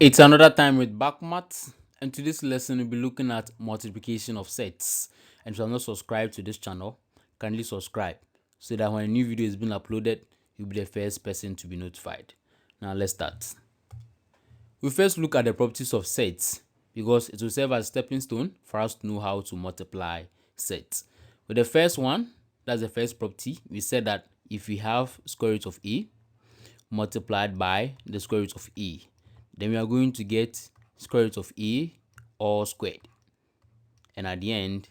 It's another time with BakoMaths, and today's lesson we'll be looking at multiplication of sets. And if you are not subscribed to this channel, kindly subscribe so that when a new video is being uploaded, you'll be the first person to be notified. Now let's start. We first look at the properties of sets because it will serve as a stepping stone for us to know how to multiply sets. With the first one, that's the first property, we said that if we have square root of a multiplied by the square root of a, then we are going to get square root of a all squared. And at the end,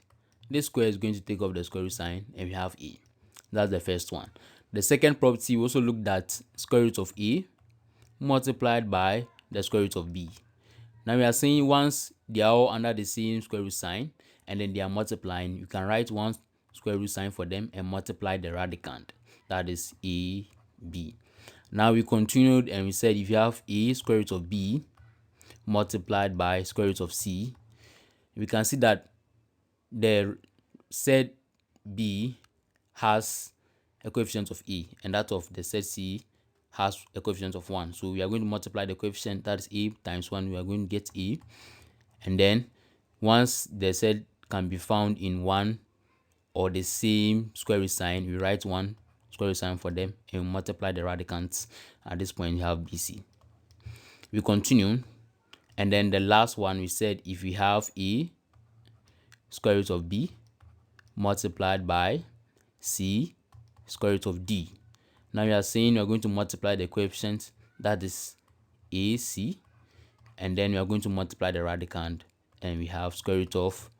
this square is going to take off the square root sign and we have a. That's the first one. The second property, we also looked at square root of a multiplied by the square root of b. Now we are saying once they are all under the same square root sign and then they are multiplying, you can write one square root sign for them and multiply the radicand. That is a, b. Now we continued and we said if you have a square root of b multiplied by square root of c, we can see that the set b has a coefficient of a and that of the set c has a coefficient of 1. So we are going to multiply the coefficient, that is a times 1, we are going to get a. And then once the set can be found in one or the same square root sign, we write one square root sign for them and multiply the radicands. At this point you have bc. We continue, and then the last one we said if we have a square root of b multiplied by c square root of d. Now we are saying we are going to multiply the coefficient, that is ac, and then we are going to multiply the radicand and we have square root of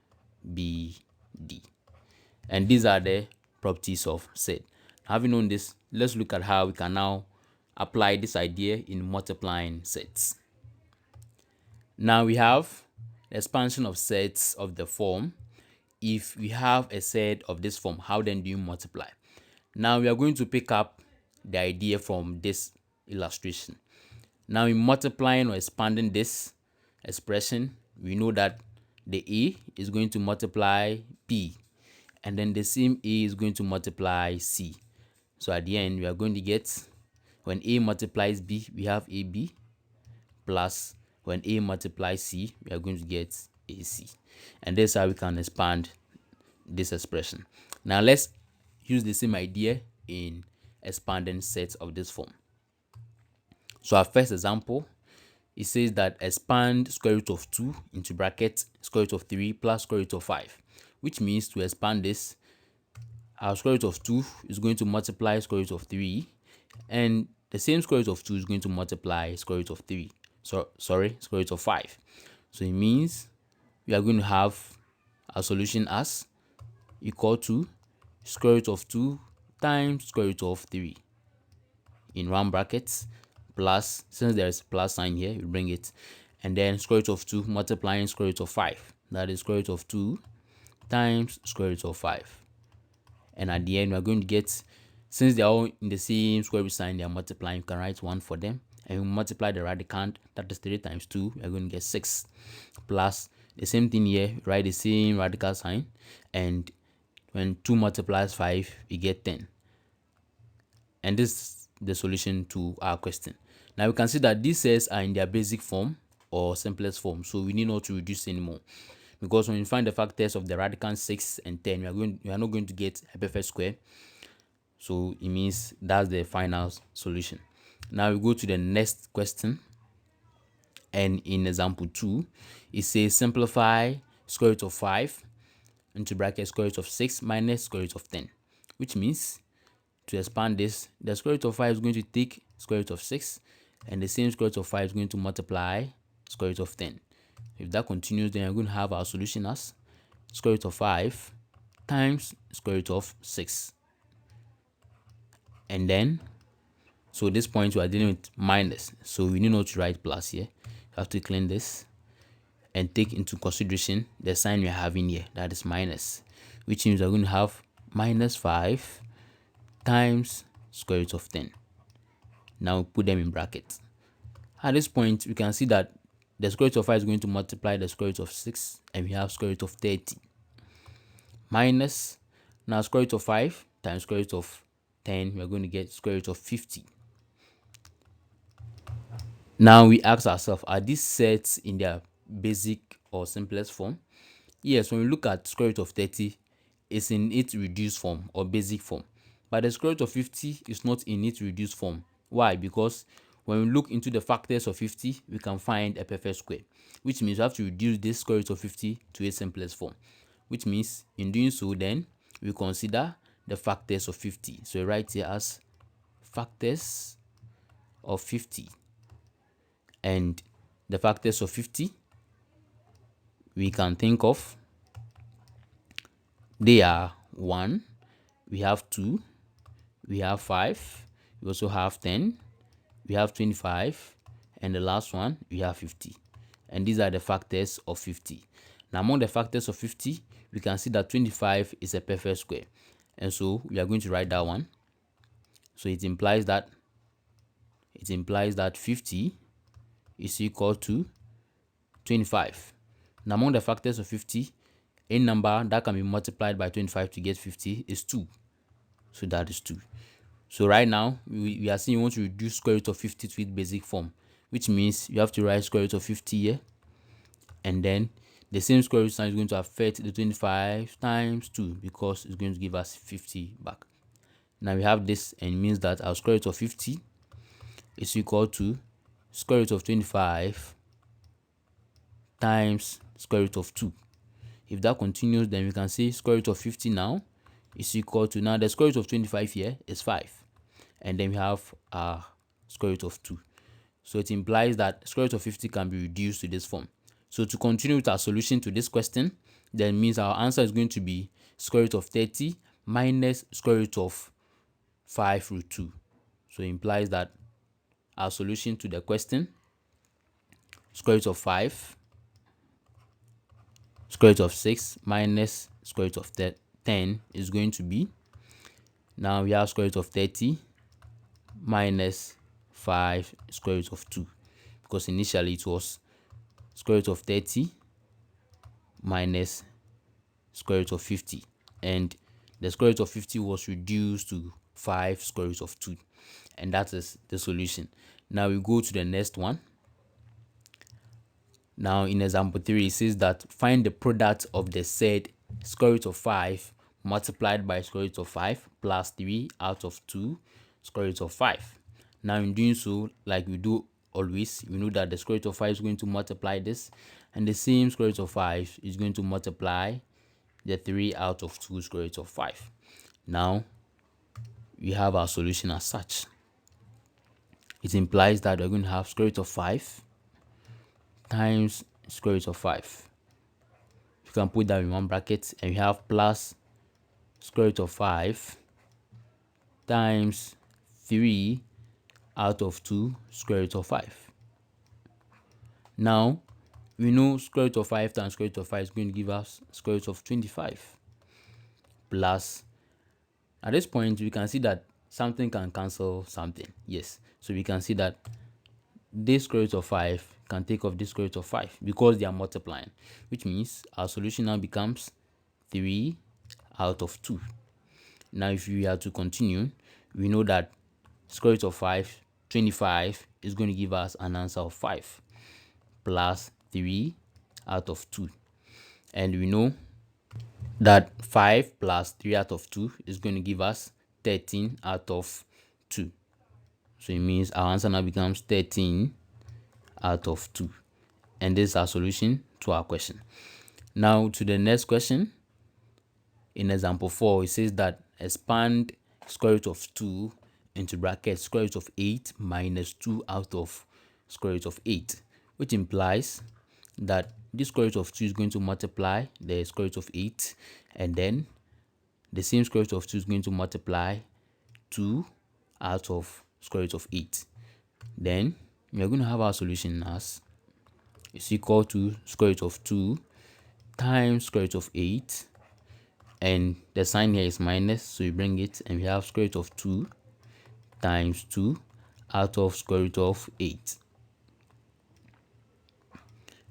bd. And these are the properties of set. Having known this, let's look at how we can now apply this idea in multiplying sets. Now we have the expansion of sets of the form. If we have a set of this form, how then do you multiply? Now we are going to pick up the idea from this illustration. Now in multiplying or expanding this expression, we know that the a is going to multiply b, and then the same a is going to multiply c. So at the end, we are going to get, when a multiplies b, we have ab, plus when a multiplies c, we are going to get ac. And that's how we can expand this expression. Now let's use the same idea in expanding sets of this form. So our first example, it says that expand square root of 2 into bracket square root of 3 plus square root of 5, which means to expand this, our square root of 2 is going to multiply square root of 3, and the same square root of 2 is going to multiply square root of 3. Square root of 5. So it means we are going to have our solution as equal to square root of 2 times square root of 3 in round brackets plus, since there is plus sign here, we bring it, and then square root of 2 multiplying square root of 5, that is square root of 2 times square root of 5. And at the end, we are going to get, since they are all in the same square root sign, they are multiplying, you can write 1 for them, and we multiply the radicand, that is 3 times 2, we are going to get 6, plus the same thing here, write the same radical sign, and when 2 multiplies 5, we get 10. And this is the solution to our question. Now we can see that these sets are in their basic form or simplest form, so we need not to reduce anymore, because when you find the factors of the radicand 6 and 10, we are not going to get a perfect square. So it means that's the final solution. Now we go to the next question, and in example 2, it says simplify square root of 5 into bracket square root of 6 minus square root of 10, which means to expand this, the square root of 5 is going to take square root of 6, and the same square root of 5 is going to multiply square root of 10. If that continues, then we're going to have our solution as square root of 5 times square root of 6. And then, so this point we are dealing with minus, so we need not to write plus here. You have to clean this and take into consideration the sign we are having here, that is minus, which means we're going to have minus 5 times square root of 10. Now put them in brackets. At this point, we can see that the square root of 5 is going to multiply the square root of 6, and we have square root of 30 minus, now square root of 5 times square root of 10, we are going to get square root of 50. Now we ask ourselves, are these sets in their basic or simplest form? Yes, when we look at square root of 30, it's in its reduced form or basic form. But the square root of 50 is not in its reduced form. Why? Because when we look into the factors of 50, we can find a perfect square, which means we have to reduce this square root of 50 to its simplest form, which means in doing so, then we consider the factors of 50. So we write here as factors of 50. And the factors of 50 we can think of, they are 1, we have 2, we have 5, we also have 10, we have 25, and the last one we have 50. And these are the factors of 50. Now among the factors of 50, we can see that 25 is a perfect square, and so we are going to write that one. So it implies that 50 is equal to 25. Now among the factors of 50, any number that can be multiplied by 25 to get 50 is 2. So that is 2. So right now, we are saying we want to reduce square root of 50 to its basic form, which means you have to write square root of 50 here. And then the same square root sign is going to affect the 25 times 2 because it's going to give us 50 back. Now we have this, and it means that our square root of 50 is equal to square root of 25 times square root of 2. If that continues, then we can say square root of 50 now is equal to, now the square root of 25 here is 5. And then we have our square root of 2. So it implies that square root of 50 can be reduced to this form. So to continue with our solution to this question, then means our answer is going to be square root of 30 minus square root of 5 root 2. So it implies that our solution to the question, square root of 5, square root of 6 minus square root of 10 is going to be, now we have square root of 30 minus 5 square root of 2, because initially it was square root of 30 minus square root of 50, and the square root of 50 was reduced to 5 square root of 2, and that is the solution. Now we go to the next one. Now in example 3, it says that find the product of the said square root of 5 multiplied by square root of 5 plus 3 out of 2 square root of 5. Now in doing so, like we do always, we know that the square root of 5 is going to multiply this, and the same square root of 5 is going to multiply the 3 out of 2 square root of 5. Now we have our solution as such. It implies that we're going to have square root of 5 times square root of 5. You can put that in one bracket, and we have plus square root of 5 times 3 out of 2 square root of 5. Now we know square root of 5 times square root of 5 is going to give us square root of 25, plus, at this point we can see that something can cancel something. Yes, so we can see that this square root of 5 can take off this square root of 5 because they are multiplying, which means our solution now becomes 3 out of 2. Now if we are to continue, we know that square root of 25 is going to give us an answer of 5 plus 3 out of 2. And we know that 5 plus 3 out of 2 is going to give us 13 out of 2. So it means our answer now becomes 13 out of 2. And this is our solution to our question. Now to the next question. In example 4, it says that expand square root of 2 into bracket square root of 8 minus 2 out of square root of 8, which implies that this square root of 2 is going to multiply the square root of 8, and then the same square root of 2 is going to multiply 2 out of square root of 8. Then we are going to have our solution as is equal to square root of 2 times square root of 8, and the sign here is minus, so we bring it, and we have square root of 2 times 2 out of square root of 8.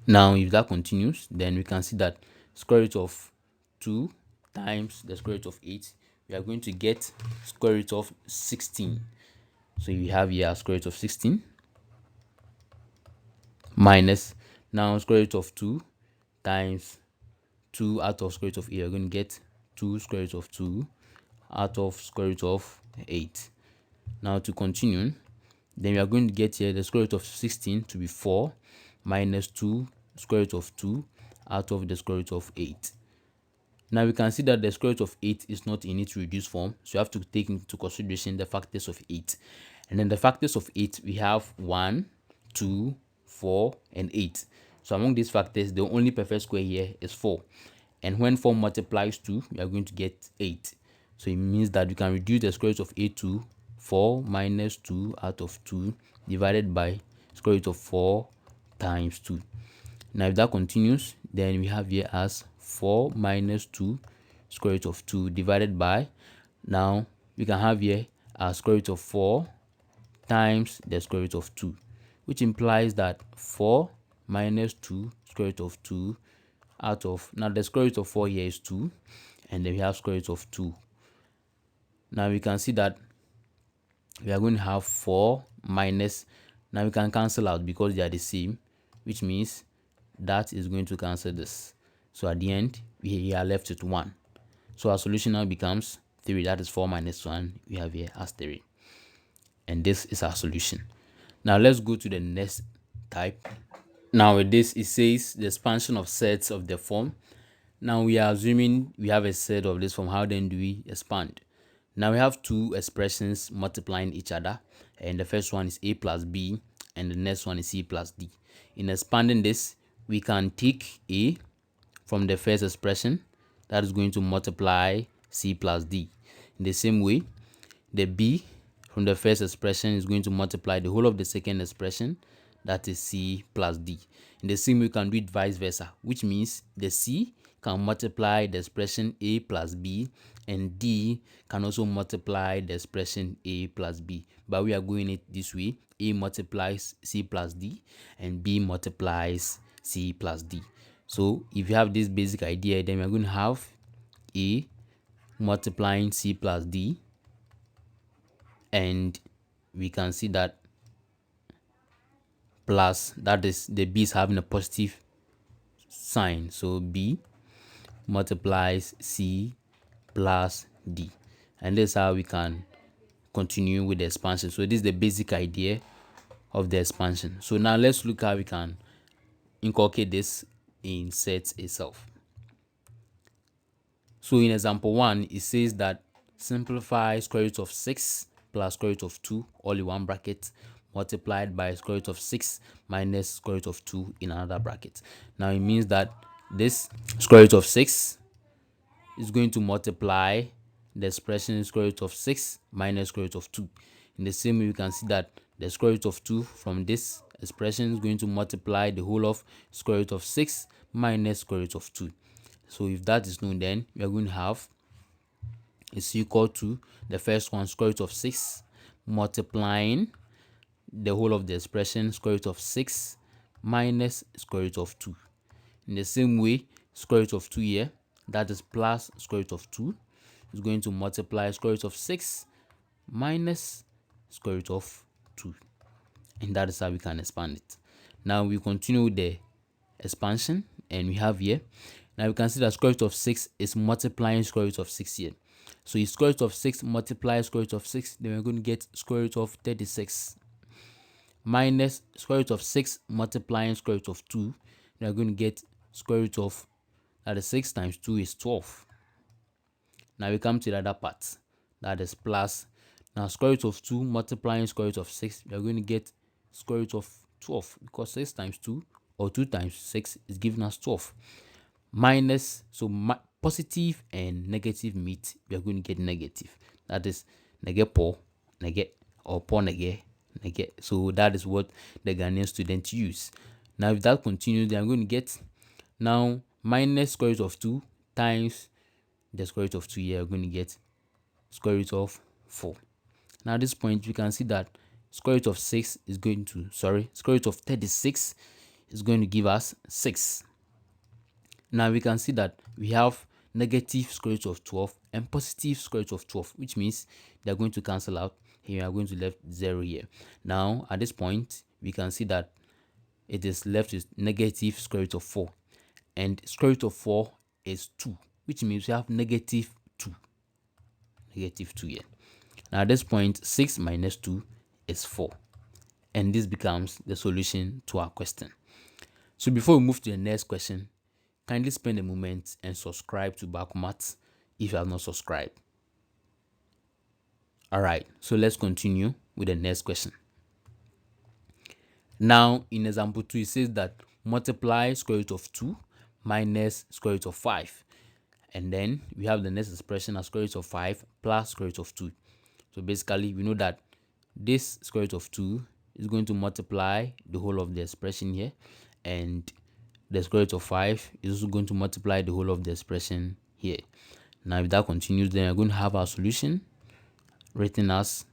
Now if that continues, then we can see that square root of 2 times the square root of 8, we are going to get square root of 16. So we have here square root of 16, minus now square root of 2 times 2 out of square root of 8. We're going to get 2 square root of 2 out of square root of 8. Now to continue, then we are going to get here the square root of 16 to be 4 minus 2 square root of 2 out of the square root of 8. Now we can see that the square root of 8 is not in its reduced form, so you have to take into consideration the factors of 8. And then the factors of 8, we have 1, 2, 4, and 8. So among these factors, the only perfect square here is 4. And when 4 multiplies 2, we are going to get 8. So it means that we can reduce the square root of 8 to 4 minus 2 out of 2 divided by square root of 4 times 2. Now if that continues, then we have here as 4 minus 2 square root of 2 divided by, now we can have here as square root of 4 times the square root of 2, which implies that 4 minus 2 square root of 2 out of, now the square root of 4 here is 2, and then we have square root of 2. Now we can see that we are going to have 4 minus, now we can cancel out because they are the same, which means that is going to cancel this. So at the end, we are left with 1. So our solution now becomes 3. That is 4 minus 1 we have here as 3. And this is our solution. Now let's go to the next type. Now with this, it says the expansion of sets of the form. Now we are assuming we have a set of this form. How then do we expand? Now we have two expressions multiplying each other, and the first one is a plus b, and the next one is c plus d. In expanding this, we can take a from the first expression, that is going to multiply c plus d. In the same way, the b from the first expression is going to multiply the whole of the second expression, that is c plus d. In the same way, we can do it vice versa, which means the c can multiply the expression a plus b, and d can also multiply the expression a plus b. But we are going it this way: a multiplies c plus d, and b multiplies c plus d. So if you have this basic idea, then we are going to have a multiplying c plus d, and we can see that plus, that is, the b is having a positive sign, so b multiplies c plus d. And this is how we can continue with the expansion. So this is the basic idea of the expansion. So now let's look how we can inculcate this in sets itself. So in example 1, it says that simplify square root of 6 plus square root of 2 all in one bracket multiplied by square root of 6 minus square root of 2 in another bracket. Now it means that this square root of 6 is going to multiply the expression square root of 6 minus square root of 2. In the same way, you can see that the square root of 2 from this expression is going to multiply the whole of square root of 6 minus square root of 2. So if that is known, then we are going to have is equal to the first one, square root of 6 multiplying the whole of the expression square root of 6 minus square root of 2. In the same way, square root of 2 here, that is plus square root of 2, is going to multiply square root of 6 minus square root of 2. And that is how we can expand it. Now we continue with the expansion, and we have here, now we can see that square root of 6 is multiplying square root of 6 here. So if square root of 6 multiplies square root of 6, then we're going to get square root of 36 minus square root of 6 multiplying square root of 2, then we're going to get square root of, that is 6 times 2 is 12. Now we come to the other part, that is plus. Now square root of 2 multiplying square root of 6, we are going to get square root of 12, because 6 times 2 or 2 times 6 is giving us 12. Minus, so positive and negative meet, we are going to get negative. That is nege po nege, or po nege nege. So that is what the Ghanaian students use. Now if that continues, then I'm going to get now minus square root of 2 times the square root of 2 here, we're going to get square root of 4. Now at this point, we can see that square root of 6 is going to, square root of 36 is going to give us 6. Now we can see that we have negative square root of 12 and positive square root of 12, which means they are going to cancel out. Here we are going to left 0 here. Now at this point, we can see that it is left with negative square root of 4. And square root of 4 is 2, which means we have negative 2. Negative 2 here. Now at this point, 6 minus 2 is 4. And this becomes the solution to our question. So before we move to the next question, kindly spend a moment and subscribe to BakoMaths if you have not subscribed. Alright, so let's continue with the next question. Now, in example 2, it says that multiply square root of 2 minus square root of 5. And then we have the next expression as square root of 5 plus square root of 2. So basically, we know that this square root of 2 is going to multiply the whole of the expression here. And the square root of 5 is also going to multiply the whole of the expression here. Now, if that continues, then we're going to have our solution written as,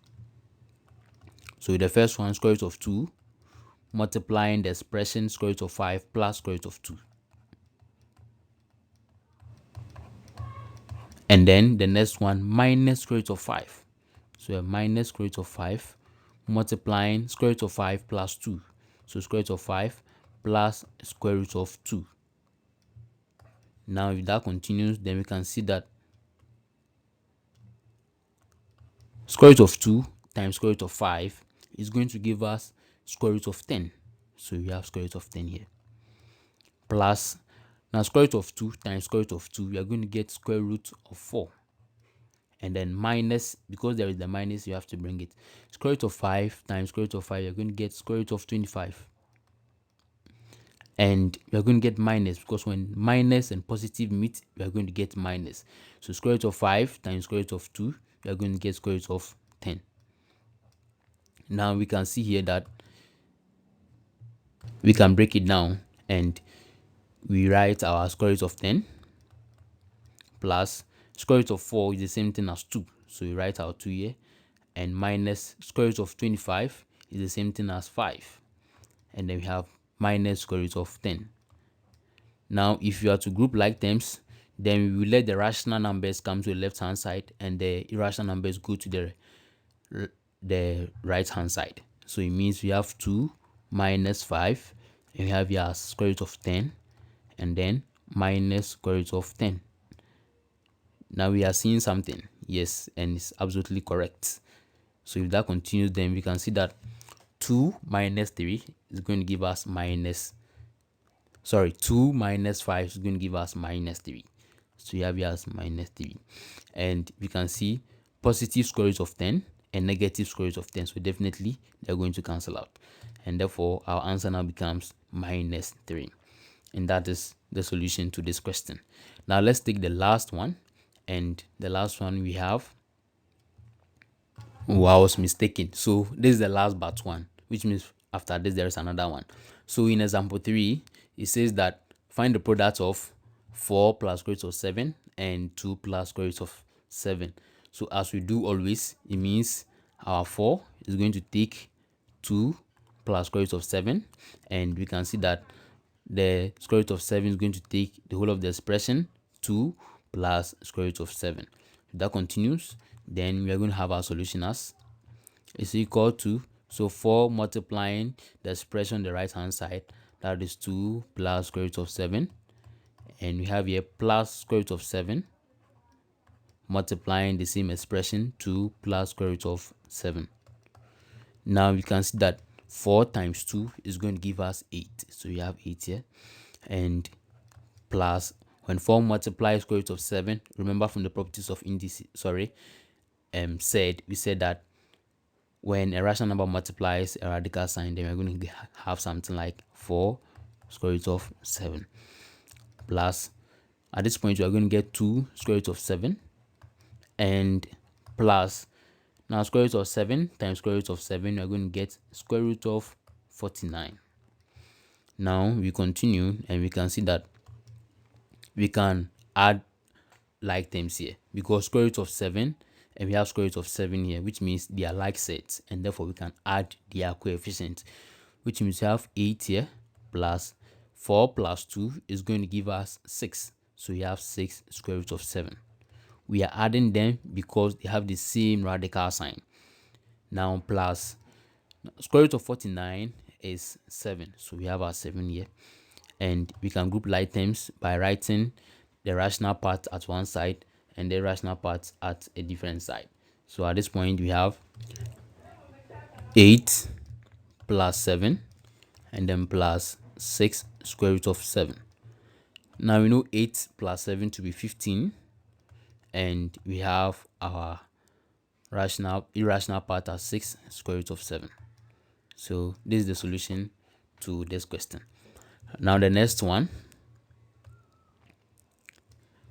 so the first one, square root of 2, multiplying the expression square root of 5 plus square root of 2. And then the next one, minus square root of 5. So a minus square root of 5 multiplying square root of 5 plus 2. So square root of 5 plus square root of 2. Now if that continues, then we can see that square root of 2 times square root of 5 is going to give us square root of 10. So we have square root of 10 here. Plus, now square root of 2 times square root of 2, we are going to get square root of 4. And then minus, because there is the minus, you have to bring it. Square root of 5 times square root of 5, you're going to get square root of 25. And you're going to get minus, because when minus and positive meet, we are going to get minus. So square root of 5 times square root of 2, we are going to get square root of 10. Now we can see here that we can break it down, and we write our square root of 10 plus square root of 4 is the same thing as 2. So we write our 2 here, and minus square root of 25 is the same thing as 5. And then we have minus square root of 10. Now, if you are to group like terms, then we will let the rational numbers come to the left hand side and the irrational numbers go to the right hand side. So it means we have 2 minus 5, and we have here square root of 10, and then minus square root of 10. Now we are seeing something, yes, and it's absolutely correct. So if that continues, then we can see that 2 minus 3 is going to give us 2 minus 5 is going to give us minus 3. So you have here as minus 3. And we can see positive square root of 10 and negative square root of 10. So definitely they're going to cancel out. And therefore our answer now becomes minus 3. And that is the solution to this question. Now let's take the last one. And the last one we have, oh, I was mistaken. So this is the last but one, which means after this there is another one. So in example 3, it says that find the product of 4 plus square root of 7 and 2 plus square root of 7. So as we do always, it means our 4 is going to take 2 plus square root of 7, and we can see that the square root of 7 is going to take the whole of the expression 2 plus square root of 7. If that continues, then we are going to have our solution as is equal to, so 4 multiplying the expression on the right hand side, that is 2 plus square root of 7, and we have here plus square root of 7 multiplying the same expression 2 plus square root of 7. Now we can see that 4 times 2 is going to give us 8. So we have 8 here, and plus when 4 multiplies square root of 7, remember from the properties of indices, we said that when a rational number multiplies a radical sign, then we're going to have something like 4 square root of 7 plus, at this point we are going to get 2 square root of 7, and plus, now square root of 7 times square root of 7, we are going to get square root of 49. Now we continue, and we can see that we can add like terms here, because square root of 7 and we have square root of 7 here, which means they are like sets, and therefore we can add their coefficients, which means we have 8 here plus 4 plus 2 is going to give us 6. So we have 6 square root of 7. We are adding them because they have the same radical sign. Now plus square root of 49 is 7. So we have our 7 here. And we can group like terms by writing the rational part at one side and the irrational part at a different side. So at this point, we have 8 plus 7 and then plus 6 square root of 7. Now we know 8 plus 7 to be 15, and we have our irrational part as 6 square root of 7. So this is the solution to this question. Now the next one,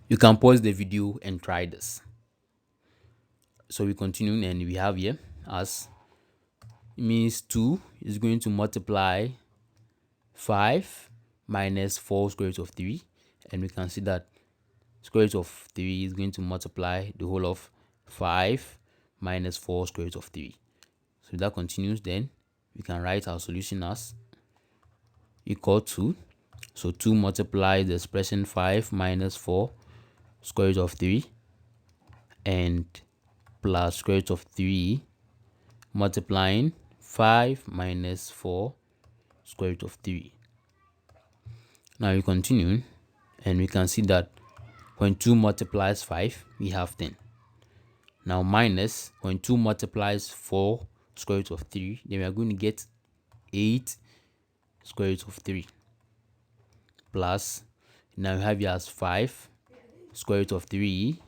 you can pause the video and try this. So we continue, and we have here as it means 2 is going to multiply 5 minus 4 square root of 3, and we can see that square root of 3 is going to multiply the whole of 5 minus 4 square root of 3. So if that continues, then we can write our solution as equal to, so 2 multiplies the expression 5 minus 4 square root of 3 and plus square root of 3 multiplying 5 minus 4 square root of 3. Now we continue, and we can see that when 2 multiplies 5, we have 10. Now minus, when 2 multiplies 4 square root of 3, then we are going to get 8 square root of 3. Plus, now we have here as 5 square root of 3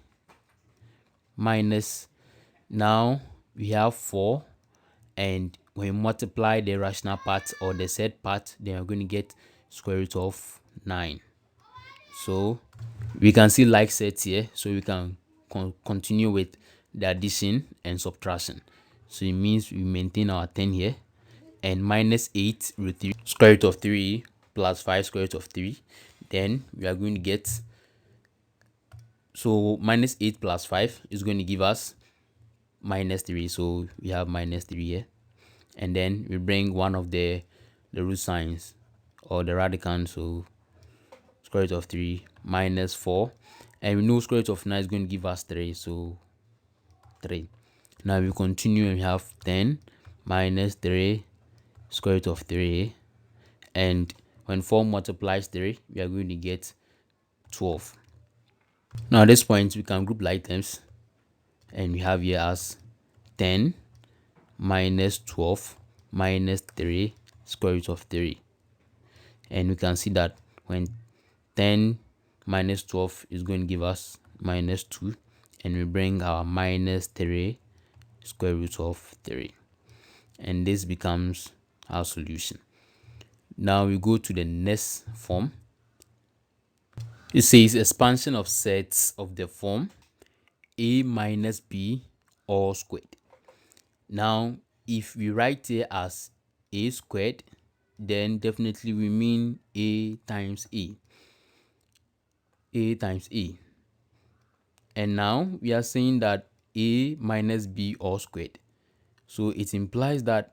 minus, now we have 4, and when you multiply the rational part or the said part, then we're going to get square root of 9. So we can see like sets here, so we can continue with the addition and subtraction. So it means we maintain our 10 here, and minus 8 root 3 square root of 3 plus 5 square root of 3. Then we are going to get, so minus 8 plus 5 is going to give us minus 3. So we have minus 3 here, and then we bring one of the root signs or the radicand, so square root of 3 minus 4, and we know square root of 9 is going to give us 3, so 3. Now we continue, and we have 10 minus 3 square root of 3, and when 4 multiplies 3, we are going to get 12. Now at this point, we can group like terms, and we have here as 10 minus 12 minus 3 square root of 3. And we can see that when 10 minus 12 is going to give us minus 2, and we bring our minus 3 square root of 3, and this becomes our solution. Now we go to the next form. It says expansion of sets of the form a minus b all squared. Now if we write here as a squared, then definitely we mean a times a times a. And now we are saying that a minus b all squared, so it implies that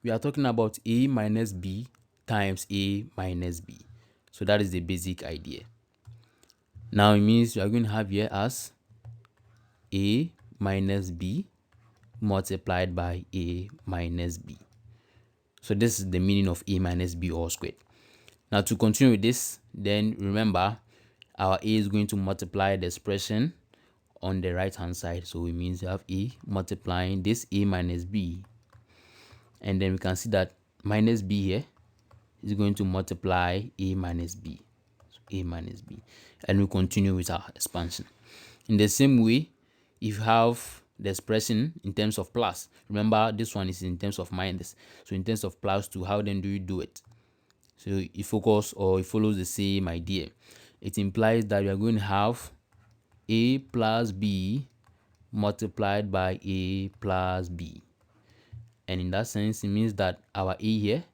we are talking about a minus b times a minus b. So that is the basic idea. Now it means we are going to have here as a minus b multiplied by a minus b. So this is the meaning of a minus b all squared. Now to continue with this, then remember our a is going to multiply the expression on the right hand side. So it means you have a multiplying this a minus b, and then we can see that minus b here is going to multiply a minus b. So a minus b, and we continue with our expansion. In the same way, if you have the expression in terms of plus, remember this one is in terms of minus, so in terms of plus 2, how then do you do it? So it follows the same idea. It implies that we are going to have a plus b multiplied by a plus b, and in that sense it means that our a here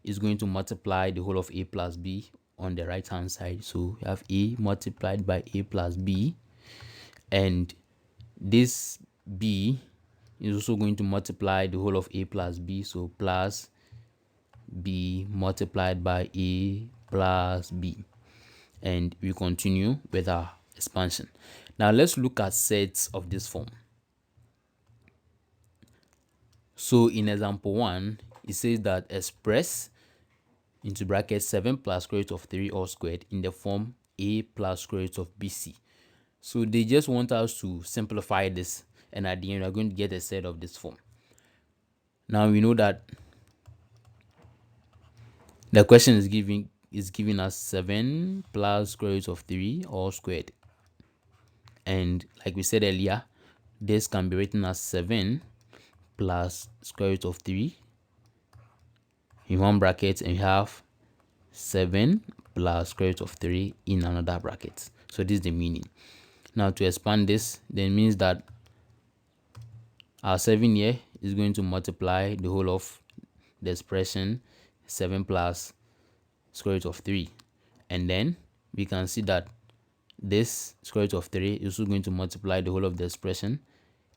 is going to multiply the whole of a plus b on the right hand side. So we have a multiplied by a plus b, and this b is also going to multiply the whole of a plus b, so plus b multiplied by a plus b, and we continue with our expansion. Now let's look at sets of this form. So in example 1, it says that express into bracket 7 plus square root of 3 all squared in the form a plus square root of bc. So they just want us to simplify this, and at the end we're going to get a set of this form. Now we know that the question is giving us 7 plus square root of 3 all squared, and like we said earlier, this can be written as 7 plus square root of 3 in one bracket, and you have 7 plus square root of 3 in another bracket. So this is the meaning. Now to expand this, then means that our 7 here is going to multiply the whole of the expression 7 plus square root of 3, and then we can see that this square root of 3 is also going to multiply the whole of the expression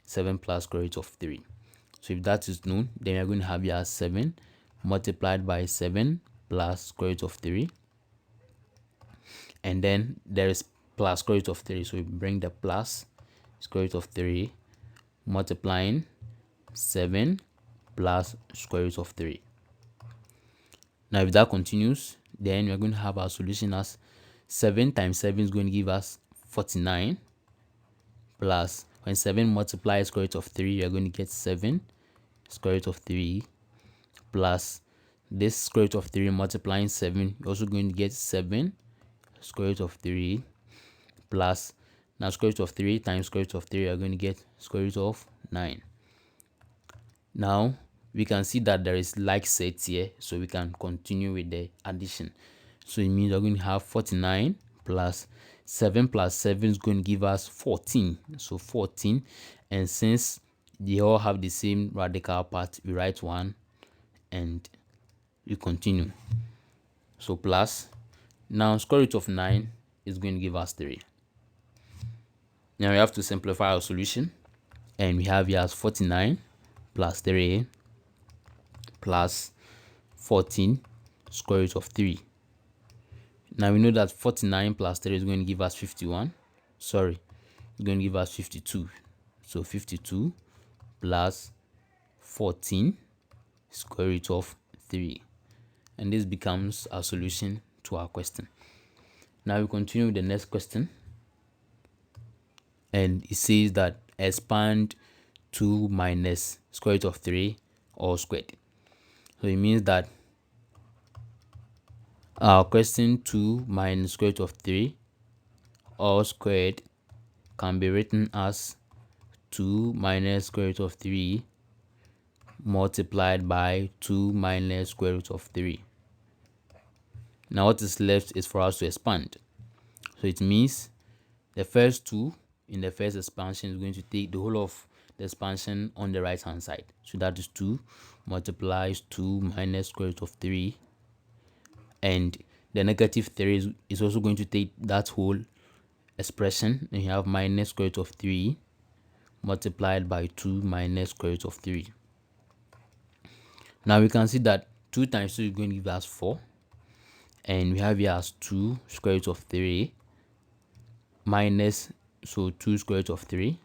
7 plus square root of 3. So if that is known, then we are going to have here 7 multiplied by 7 plus square root of 3, and then there is plus square root of 3, so we bring the plus square root of 3 multiplying 7 plus square root of 3. Now if that continues, then we're going to have our solution as 7 times 7 is going to give us 49, plus when 7 multiplies square root of 3, you're going to get 7 square root of 3 plus this square root of 3 multiplying 7, you're also going to get 7 square root of 3 plus, now square root of 3 times square root of 3, you're going to get square root of 9. Now we can see that there is like sets here, so we can continue with the addition. So it means we're going to have 49 plus 7 is going to give us 14. So 14, and since they all have the same radical part, we write 1 and we continue. So plus, now square root of 9 is going to give us 3. Now we have to simplify our solution, and we have here as 49 plus 3 plus 14 square root of 3. Now we know that 49 plus 3 is going to give us 51. Sorry, it's going to give us 52. So 52 plus 14 square root of 3. And this becomes our solution to our question. Now we continue with the next question. And it says that expand 2 minus square root of 3 all squared. So it means that our question 2 minus square root of 3 all squared can be written as 2 minus square root of 3 multiplied by 2 minus square root of 3. Now what is left is for us to expand. So it means the first 2 in the first expansion is going to take the whole of the expansion on the right hand side. So that is 2 multiplies 2 minus square root of 3, and the negative 3 is also going to take that whole expression, and you have minus square root of 3 multiplied by 2 minus square root of 3. Now we can see that 2 times 2 is going to give us 4, and we have here as 2 square root of 3 minus, so 2 square root of 3,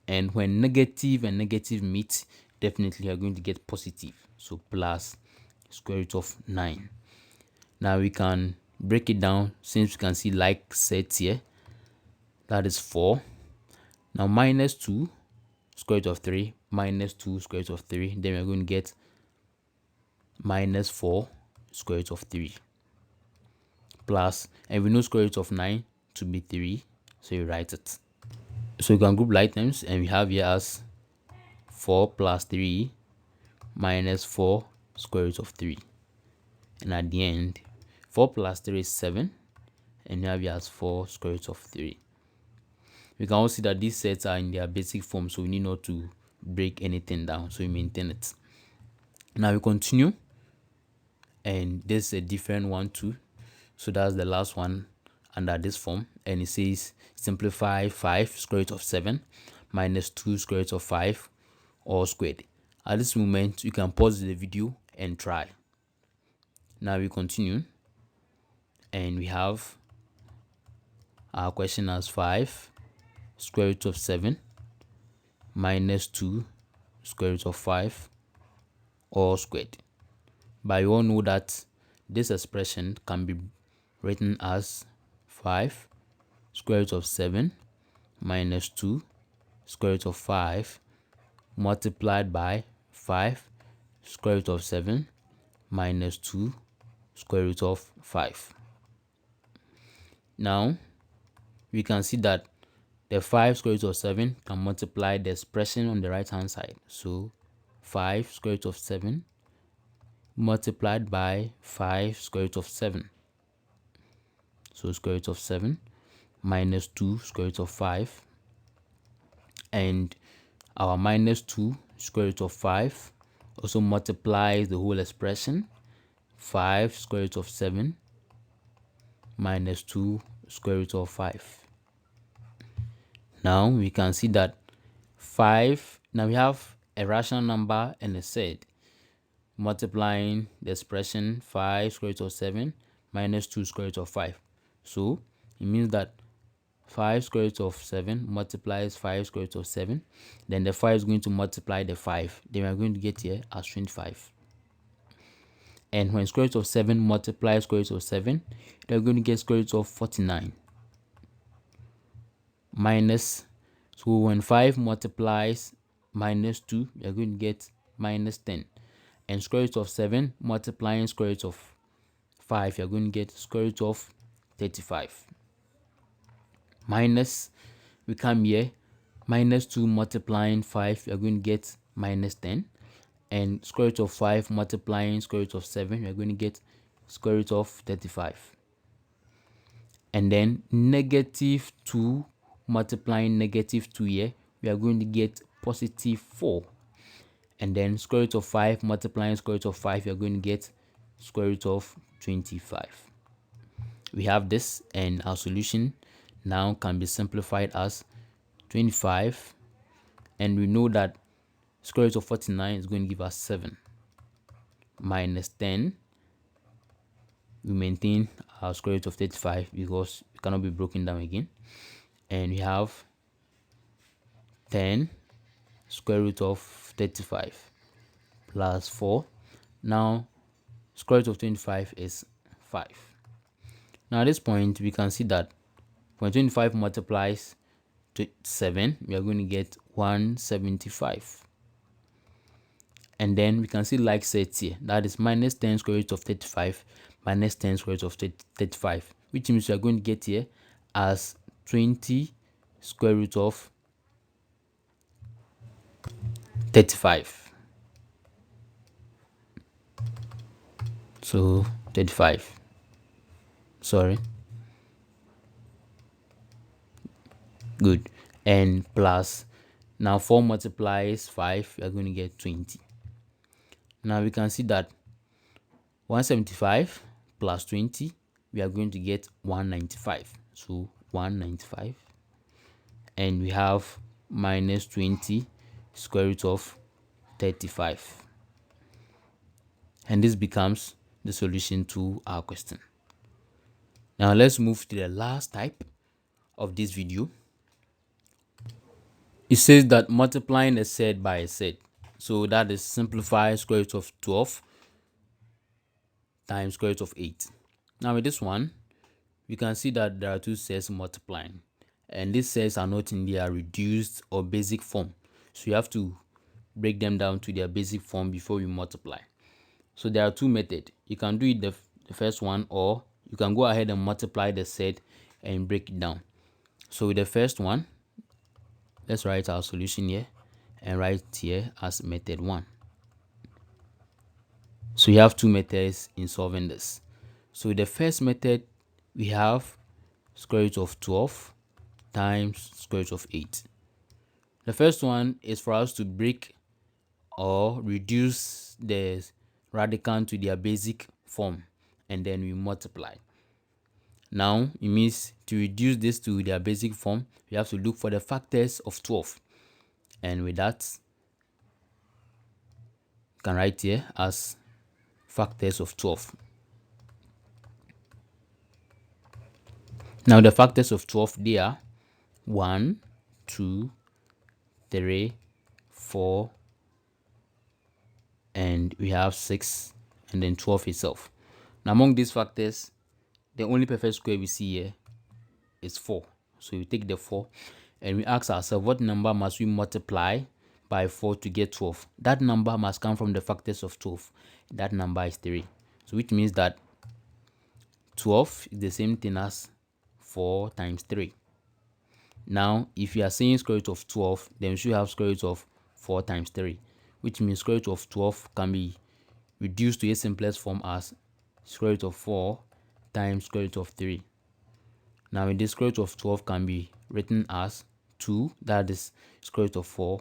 and when negative and negative meet, definitely you are going to get positive, so plus square root of 9. Now we can break it down, since we can see like sets here. That is 4. Now minus 2 square root of 3 minus 2 square root of 3, then we're going to get minus 4 square root of 3 plus, and we know square root of 9 to be 3, so you write it. So you can group like terms, and we have here as 4 plus 3 minus 4 square root of 3, and at the end 4 plus 3 is 7, and we have here as 4 square root of 3. We can also see that these sets are in their basic form, so we need not to break anything down, so we maintain it. Now we continue, and this is a different one too. So that's the last one under this form, and it says simplify 5 square root of 7 minus 2 square root of 5 all squared. At this moment you can pause the video and try. Now we continue, and we have our question as 5 square root of 7 minus 2 square root of 5 all squared. But you all know that this expression can be written as 5 square root of 7 minus 2 square root of 5 multiplied by 5 square root of 7 minus 2 square root of 5. Now we can see that the 5 square root of 7 can multiply the expression on the right hand side. So 5 square root of 7 multiplied by 5 square root of 7. So square root of 7 minus 2 square root of 5. And our minus 2 square root of 5 also multiplies the whole expression. 5 square root of 7 minus 2 square root of 5. Now we can see that 5, now we have a rational number and a surd multiplying the expression 5 square root of 7 minus 2 square root of 5. So it means that 5 square root of 7 multiplies 5 square root of 7. Then the 5 is going to multiply the 5. Then we are going to get here as 25. And when square root of 7 multiplies square root of 7, we are going to get square root of 49. Minus, so when 5 multiplies minus 2, we are going to get minus 10. And square root of 7 multiplying square root of 5, you are going to get square root of 35. Minus, we come here, minus 2 multiplying 5, you are going to get minus 10. And square root of 5 multiplying square root of 7, you are going to get square root of 35. And then negative 2 multiplying negative 2 here, we are going to get positive 4. And then square root of 5 multiplying square root of 5, we are going to get square root of 25. We have this, and our solution now can be simplified as 25. And we know that square root of 49 is going to give us 7 minus 10. We maintain our square root of 35 because it cannot be broken down again. And we have 10 square root of 35 plus 4. Now square root of 25 is 5. Now at this point we can see that when 25 multiplies to 7, we are going to get 175. And then we can see like sets here, that is minus 10 square root of 35 minus 10 square root of 35, which means we are going to get here as 20 square root of 35. So 35, sorry, good. And plus, now 4 multiplies 5, we are going to get 20. Now we can see that 175 plus 20, we are going to get 195. So 195. And we have minus 20 square root of 35. And this becomes the solution to our question. Now let's move to the last type of this video. It says that multiplying a surd by a surd. So that is simplify square root of 12 times square root of 8. Now with this one, we can see that there are two surds multiplying. And these surds are not in their reduced or basic form. So you have to break them down to their basic form before we multiply. So there are two methods. You can do it the first one, or you can go ahead and multiply the surd and break it down. So with the first one, let's write our solution here and write here as method 1. So you have two methods in solving this. So with the first method, we have square root of 12 times square root of 8. The first one is for us to break or reduce the radicand to their basic form, and then we multiply. Now it means to reduce this to their basic form, we have to look for the factors of 12. And with that, you can write here as factors of 12. Now the factors of 12, they are 1, 2, 3, 4, and we have 6, and then 12 itself. Now among these factors, the only perfect square we see here is 4. So we take the 4 and we ask ourselves, what number must we multiply by 4 to get 12? That number must come from the factors of 12. That number is 3. So which means that 12 is the same thing as 4 times 3. Now, if you are saying square root of 12, then we should have square root of 4 times 3, which means square root of 12 can be reduced to its simplest form as square root of 4 times square root of 3. Now, in this, square root of 12 can be written as 2, that is square root of 4,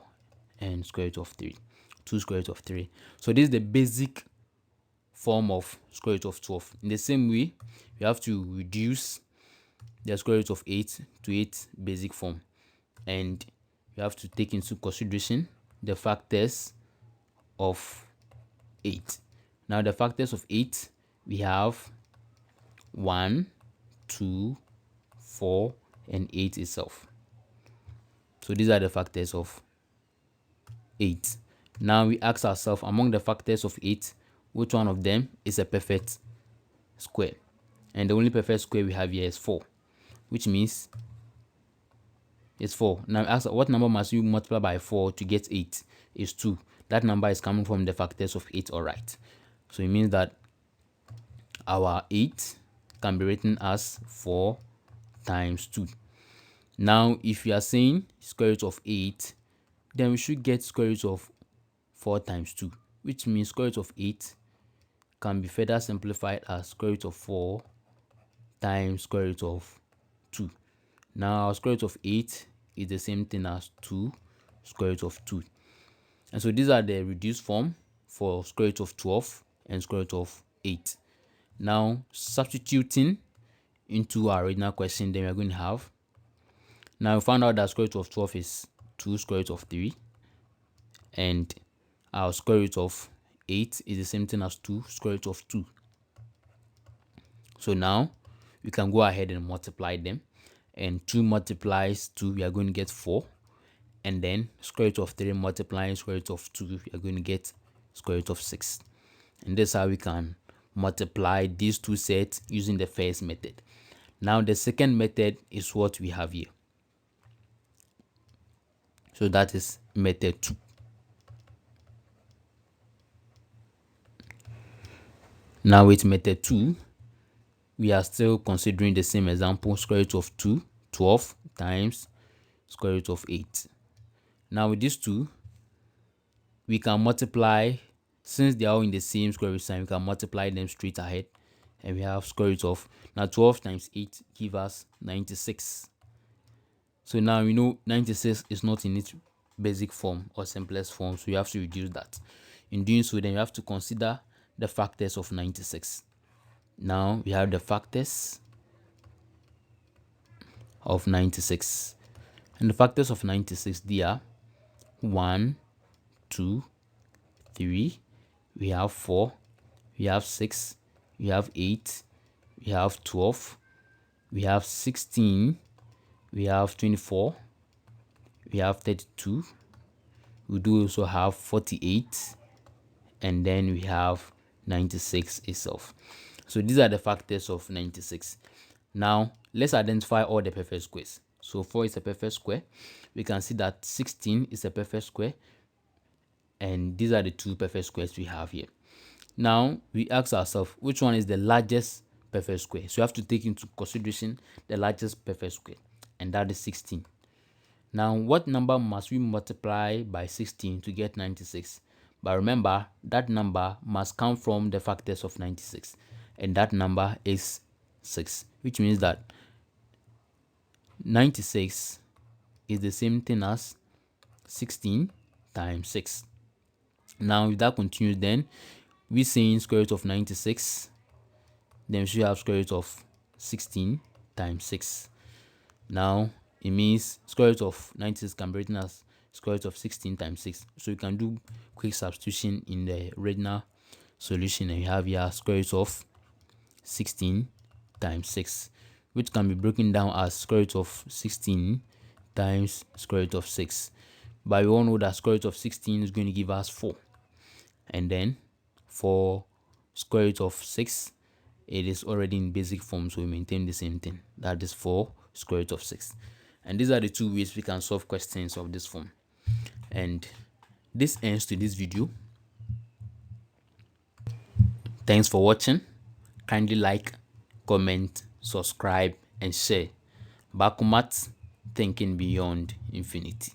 and square root of 3. 2 square root of 3. So this is the basic form of square root of 12. In the same way, you have to reduce the square root of 8 to its basic form, and you have to take into consideration the factors of 8. Now the factors of 8, we have 1, 2, 4, and 8 itself. So these are the factors of 8. Now we ask ourselves, among the factors of 8, which one of them is a perfect square? And the only perfect square we have here is 4, which means it's 4. Now ask, what number must you multiply by 4 to get 8? Is 2. That number is coming from the factors of 8, alright. So it means that our 8 can be written as 4 times 2. Now if you are saying square root of 8, then we should get square root of 4 times 2, which means square root of 8 can be further simplified as square root of 4 times square root of 2. Now our square root of 8 is the same thing as 2 square root of 2. And so these are the reduced form for square root of 12 and square root of 8. Now substituting into our original question, then we're going to have, now we found out that square root of 12 is 2 square root of 3, and our square root of 8 is the same thing as 2 square root of 2. So now we can go ahead and multiply them, and 2 multiplies 2, we are going to get 4, and then square root of 3 multiplying square root of 2, we are going to get square root of 6. And that's how we can multiply these two sets using the first method. Now the second method is what we have here. So that is method 2. Now with method 2, we are still considering the same example, square root of 2, 12 times square root of 8. Now with these two, we can multiply, since they are all in the same square root sign, we can multiply them straight ahead, and we have square root of, now 12 times 8 give us 96. So now we know 96 is not in its basic form or simplest form, so you have to reduce that. In doing so, then you have to consider the factors of 96. Now we have the factors of 96, and the factors of 96, they are 1, 2, 3, we have 4, we have 6, we have 8, we have 12, we have 16, we have 24, we have 32, we do also have 48, and then we have 96 itself. So these are the factors of 96. Now let's identify all the perfect squares. So 4 is a perfect square. We can see that 16 is a perfect square, and these are the two perfect squares we have here. Now we ask ourselves, which one is the largest perfect square? So you have to take into consideration the largest perfect square, and that is 16. Now what number must we multiply by 16 to get 96? But remember, that number must come from the factors of 96, and that number is 6, which means that 96 is the same thing as 16 times 6. Now if that continues, then we saying square root of 96, then we should have square root of 16 times 6. Now it means square root of 96 can be written as square root of 16 times 6. So you can do quick substitution in the original solution, and you have here square root of 16 times 6, which can be broken down as square root of 16 times square root of 6. But we all know that square root of 16 is going to give us 4, and then for square root of 6, it is already in basic form, so we maintain the same thing. That is 4 square root of 6. And these are the two ways we can solve questions of this form. And this ends to this video. Thanks for watching. Kindly like, comment, subscribe, and share. BakoMaths, thinking beyond infinity.